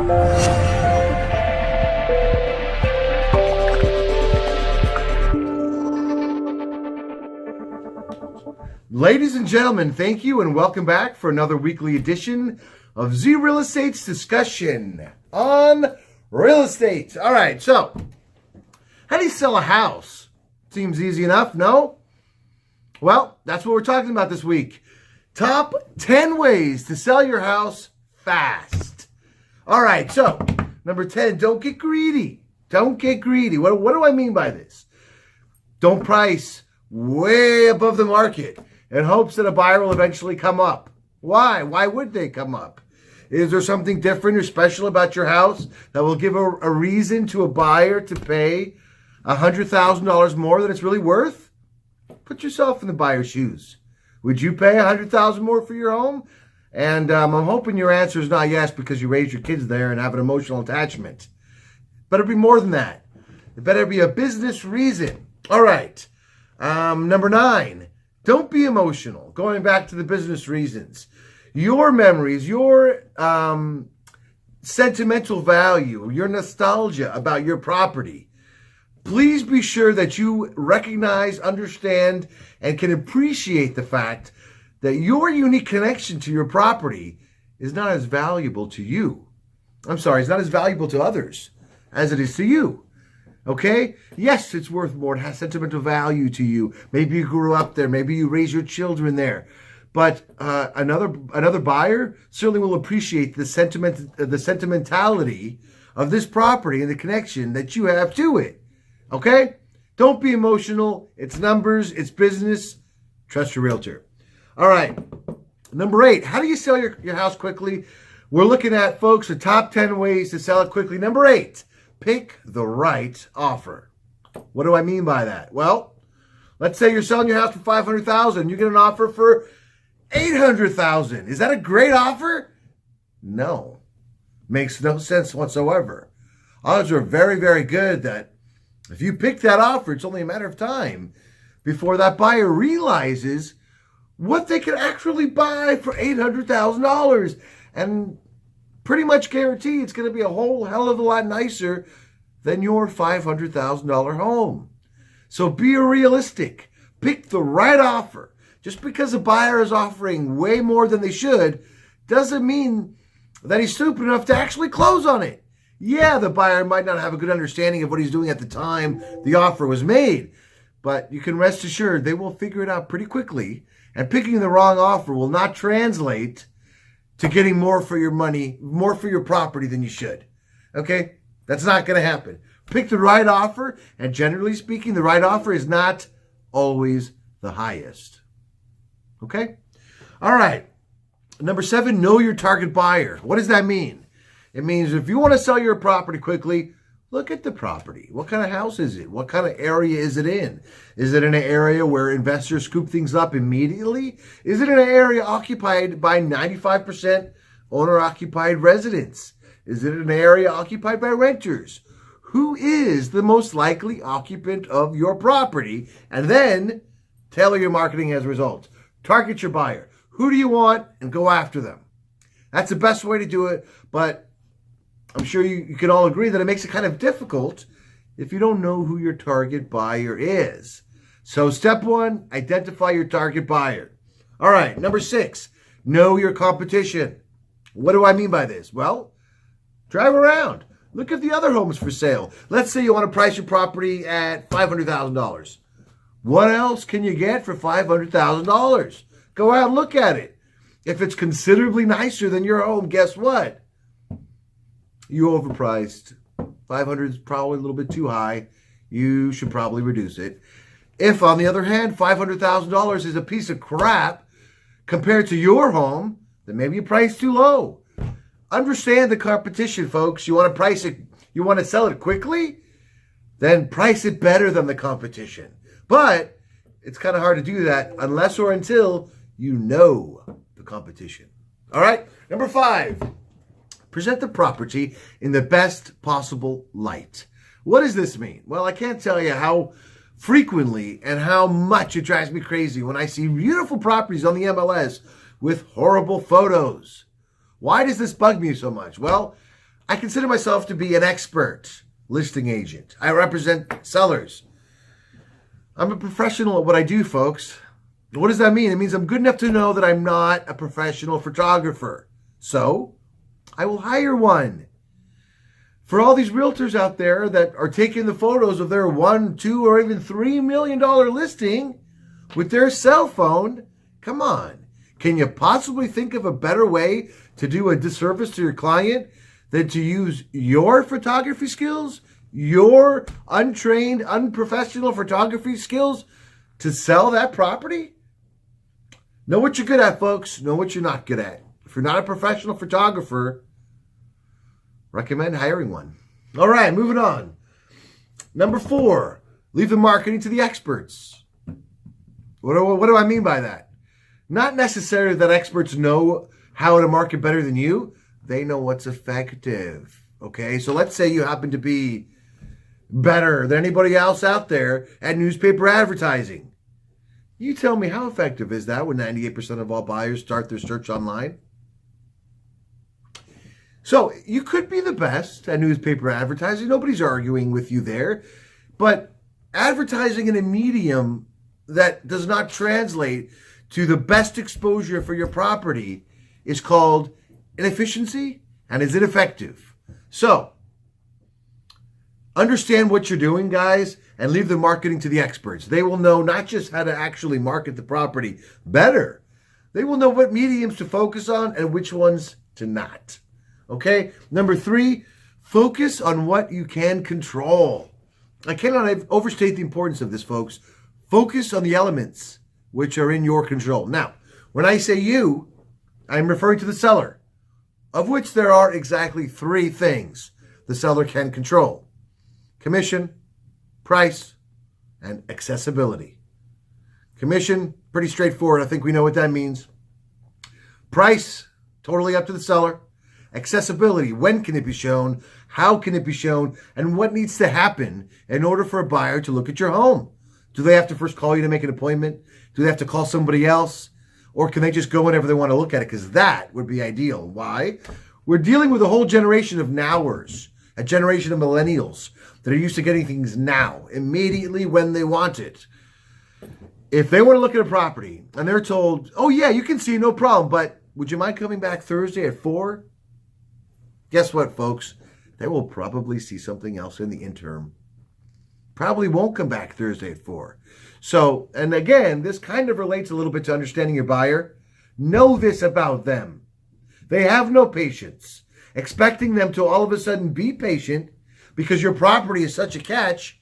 Ladies and gentlemen, thank you and welcome back for another weekly edition of Z Real Estate's discussion on real estate. All right, so how do you sell a house? Seems easy enough, no? Well, that's what we're talking about this week. Top 10 ways to sell your house fast. All right, so number 10, don't get greedy. Don't get greedy. What do I mean by this? Don't price way above the market in hopes that a buyer will eventually come up. Why? Why would they come up? Is there something different or special about your house that will give a reason to a buyer to pay $100,000 more than it's really worth? Put yourself in the buyer's shoes. Would you pay $100,000 more for your home? And I'm hoping your answer is not yes because you raised your kids there and have an emotional attachment. Better be more than that. It better be a business reason. All right. Number 9. Don't be emotional. Going back to the business reasons. Your memories, your sentimental value, your nostalgia about your property. Please be sure that you recognize, understand, and can appreciate the fact that your unique connection to your property is not as valuable to you. It's not as valuable to others as it is to you. Okay? Yes, it's worth more. It has sentimental value to you. Maybe you grew up there. Maybe you raised your children there. But another buyer certainly will appreciate the sentimentality of this property and the connection that you have to it. Okay? Don't be emotional. It's numbers. It's business. Trust your realtor. All right. Number 8, how do you sell your house quickly? We're looking at, folks, the top 10 ways to sell it quickly. Number 8. Pick the right offer. What do I mean by that? Well, let's say you're selling your house for $500,000. You get an offer for $800,000. Is that a great offer? No. Makes no sense whatsoever. Odds are very, very good that if you pick that offer, it's only a matter of time before that buyer realizes what they could actually buy for $800,000. And pretty much guarantee it's going to be a whole hell of a lot nicer than your $500,000 home. So be realistic. Pick the right offer. Just because a buyer is offering way more than they should doesn't mean that he's stupid enough to actually close on it. Yeah, the buyer might not have a good understanding of what he's doing at the time the offer was made, but you can rest assured they will figure it out pretty quickly, and picking the wrong offer will not translate to getting more for your money, more for your property than you should. Okay? That's not going to happen. Pick the right offer, and generally speaking, the right offer is not always the highest. Okay? All right. Number 7, know your target buyer. What does that mean? It means if you want to sell your property quickly, look at the property. What kind of house is it? What kind of area is it in? Is it in an area where investors scoop things up immediately? Is it in an area occupied by 95% owner-occupied residents? Is it in an area occupied by renters? Who is the most likely occupant of your property? And then tailor your marketing as a result. Target your buyer. Who do you want? And go after them. That's the best way to do it, but I'm sure you can all agree that it makes it kind of difficult if you don't know who your target buyer is. So step 1, identify your target buyer. All right, number 6, know your competition. What do I mean by this? Well, drive around. Look at the other homes for sale. Let's say you want to price your property at $500,000. What else can you get for $500,000? Go out and look at it. If it's considerably nicer than your home, guess what? You overpriced. 500 is probably a little bit too high. You should probably reduce it. If, on the other hand, $500,000 is a piece of crap compared to your home, then maybe you priced too low. Understand the competition, folks. You want to price it, you want to sell it quickly? Then price it better than the competition. But it's kind of hard to do that unless or until you know the competition. All right? Number 5. Present the property in the best possible light. What does this mean? Well, I can't tell you how frequently and how much it drives me crazy when I see beautiful properties on the MLS with horrible photos. Why does this bug me so much? Well, I consider myself to be an expert listing agent. I represent sellers. I'm a professional at what I do, folks. What does that mean? It means I'm good enough to know that I'm not a professional photographer. So, I will hire one. For all these realtors out there that are taking the photos of their $1, $2, or even $3 million listing with their cell phone, come on. Can you possibly think of a better way to do a disservice to your client than to use your photography skills, your untrained, unprofessional photography skills to sell that property? Know what you're good at, folks. Know what you're not good at. If you're not a professional photographer, recommend hiring one. All right, moving on. Number 4, leave the marketing to the experts. What do I mean by that? Not necessarily that experts know how to market better than you. They know what's effective. Okay, so let's say you happen to be better than anybody else out there at newspaper advertising. You tell me, how effective is that when 98% of all buyers start their search online? So you could be the best at newspaper advertising. Nobody's arguing with you there. But advertising in a medium that does not translate to the best exposure for your property is called inefficiency, and is ineffective. So understand what you're doing, guys, and leave the marketing to the experts. They will know not just how to actually market the property better, they will know what mediums to focus on and which ones to not. Okay? Number 3, focus on what you can control. I cannot overstate the importance of this, folks. Focus on the elements which are in your control. Now, when I say you, I'm referring to the seller, of which there are exactly 3 things the seller can control: commission, price, and accessibility. Commission, pretty straightforward. I think we know what that means. Price, totally up to the seller. Accessibility, when can it be shown, how can it be shown, and what needs to happen in order for a buyer to look at your home. Do they have to first call you to make an appointment? Do they have to call somebody else? Or can they just go whenever they want to look at it? Because that would be ideal. Why? We're dealing with a whole generation of nowers, a generation of millennials that are used to getting things now, immediately when they want it. If they want to look at a property and they're told, oh yeah, you can see, no problem, but would you mind coming back Thursday at 4? Guess what, folks? They will probably see something else in the interim. Probably won't come back Thursday at 4. So, and again, this kind of relates a little bit to understanding your buyer. Know this about them. They have no patience. Expecting them to all of a sudden be patient because your property is such a catch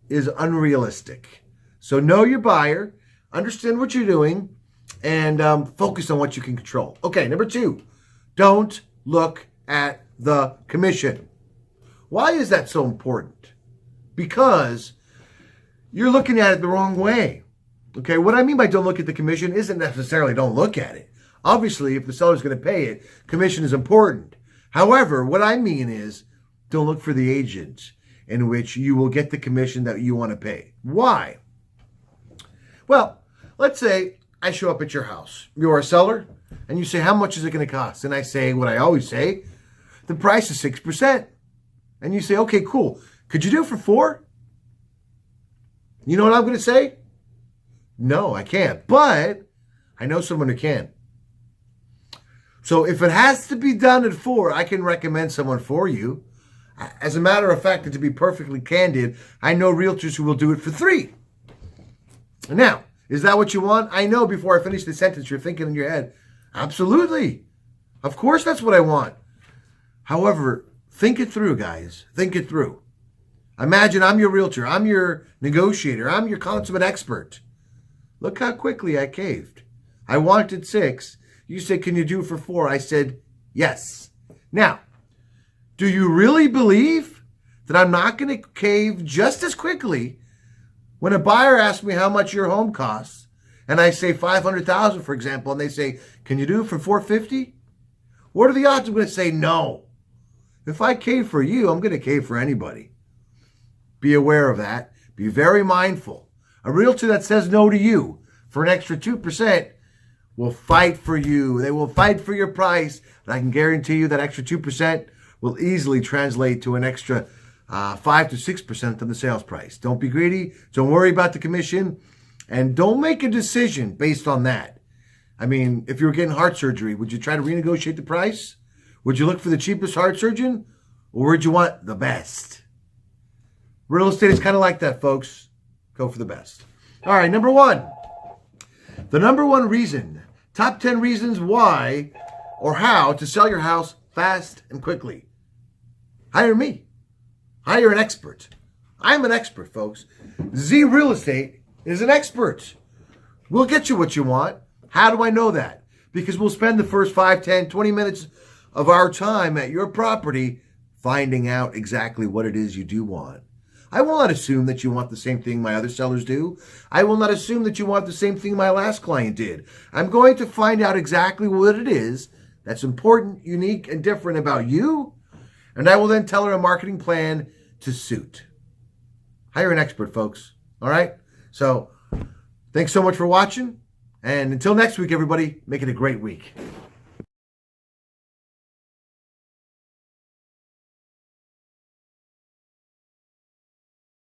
is unrealistic. So know your buyer, understand what you're doing, and focus on what you can control. Okay, number 2, don't look at the commission. Why is that so important? Because you're looking at it the wrong way. Okay, what I mean by don't look at the commission isn't necessarily don't look at it. Obviously, if the seller's going to pay it, commission is important. However, what I mean is don't look for the agent in which you will get the commission that you want to pay. Why? Well, let's say I show up at your house. You're a seller, and you say, how much is it going to cost? And I say what I always say, the price is 6%. And you say, okay, cool. Could you do it for 4? You know what I'm going to say? No, I can't. But I know someone who can. So if it has to be done at 4, I can recommend someone for you. As a matter of fact, and to be perfectly candid, I know realtors who will do it for 3. Now, is that what you want? I know before I finish the sentence, you're thinking in your head, absolutely. Of course that's what I want. However, think it through, guys. Think it through. Imagine I'm your realtor. I'm your negotiator. I'm your consummate expert. Look how quickly I caved. I wanted 6. You said, can you do it for 4? I said, yes. Now, do you really believe that I'm not going to cave just as quickly when a buyer asks me how much your home costs, and I say $500,000, for example, and they say, can you do it for $450,000? What are the odds I'm going to say no? If I cave for you, I'm going to cave for anybody. Be aware of that. Be very mindful. A realtor that says no to you for an extra 2% will fight for you. They will fight for your price. And I can guarantee you that extra 2% will easily translate to an extra 5 to 6% on the sales price. Don't be greedy. Don't worry about the commission. And don't make a decision based on that. I mean, if you were getting heart surgery, would you try to renegotiate the price? Would you look for the cheapest heart surgeon? Or would you want the best? Real estate is kind of like that, folks. Go for the best. All right, number one. The number one reason, top 10 reasons why or how to sell your house fast and quickly. Hire me. Hire an expert. I'm an expert, folks. Z Real Estate is an expert. We'll get you what you want. How do I know that? Because we'll spend the first 5, 10, 20 minutes of our time at your property finding out exactly what it is you do want. I will not assume that you want the same thing my other sellers do. I will not assume that you want the same thing my last client did. I'm going to find out exactly what it is that's important, unique, and different about you, and I will then tell her a marketing plan to suit. Hire an expert, folks. All right? So, thanks so much for watching, and until next week, everybody, make it a great week.